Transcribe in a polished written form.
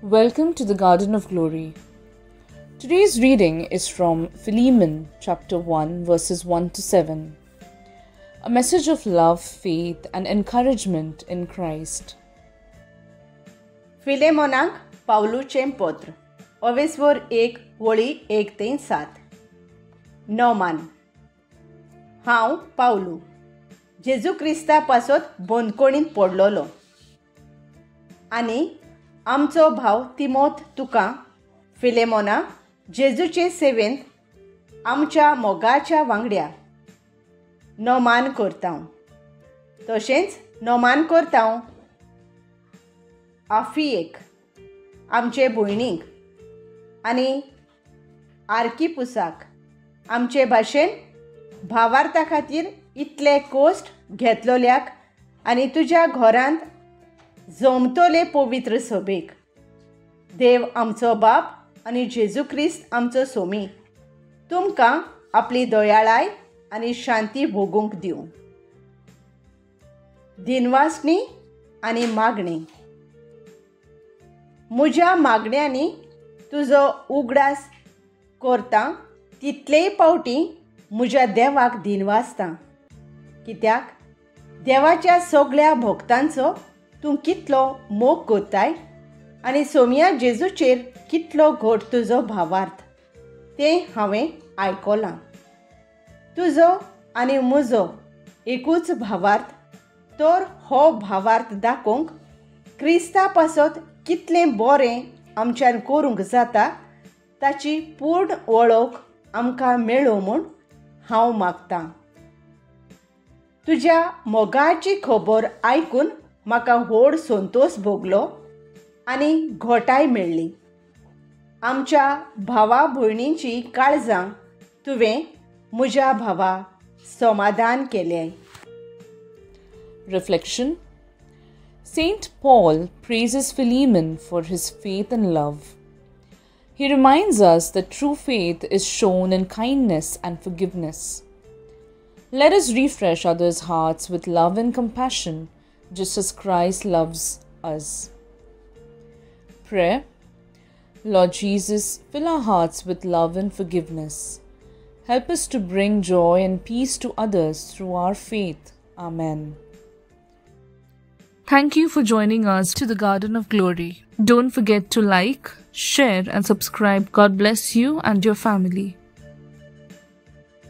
Welcome to the Garden of Glory. Today's reading is from Philemon chapter 1 verses 1 to 7. A message of love, faith and encouragement in Christ. फिलेमोनाक पावलूचें पत्र 1:1-7. नोमान. हांव पावलू जेजू Crysta पासत बंदकोणींत पडलोलो आनी आमचो भाव तिमोथ तुका फिलेमोना जेजूचे सेवेंत आमच्या मोगाच्या वांगड्या नोमान करता. तशेंच नोमान करता आफियेक आमचे भयणीक आनी आर्किपुसाक आमचे भाशेन भावार्था खातीर इतले कोस्ट घेतलोल्याक आनी तुज्या घरांत जमतोले पवित्र सभेक. देव आमचो बाप आनी जेजू क्रिस्त आमचो सोमी तुमकां आपली दयाळाय आनी शांती भोगूंक दिवं. दिनवासणी आनी मागणी. म्हज्या मागण्यांनी तुजो उगडास करता तितलेय पावटी म्हज्या देवाक दिनवासता, कित्याक देवाच्या सगळ्या भक्तांचो तूं कितलो मोग करताय आनी सोमया जेजूचेर कितलो घट तुजो भावार्थ तें हांवें आयकलां. तुजो आनी म्हजो एकूच भावार्थ, तर हो भावार्थ दाखोवंक क्रिस्ता पासत कितलें बरें आमच्यान करूंक जाता ताची पूर्ण वळख आमकां मेळो म्हूण हांव मागतां. तुज्या मोगाची खबर आयकून म्हाका व्हड संतोश भोगलो आनी घोटाय मेळ्ळी. आमच्या भावा भयणींची काळजां तुवें म्हज्या भावा समाधान केलें. Reflection. Saint Paul praises Philemon for his faith and love. He reminds us that true faith is shown in kindness and forgiveness. Let us refresh others' hearts with love and compassion, just as Christ loves us. Prayer. Lord Jesus, fill our hearts with love and forgiveness. Help us to bring joy and peace to others through our faith. Amen. Thank you for joining us to the Garden of Glory. Don't forget to like, share and subscribe. God bless you and your family.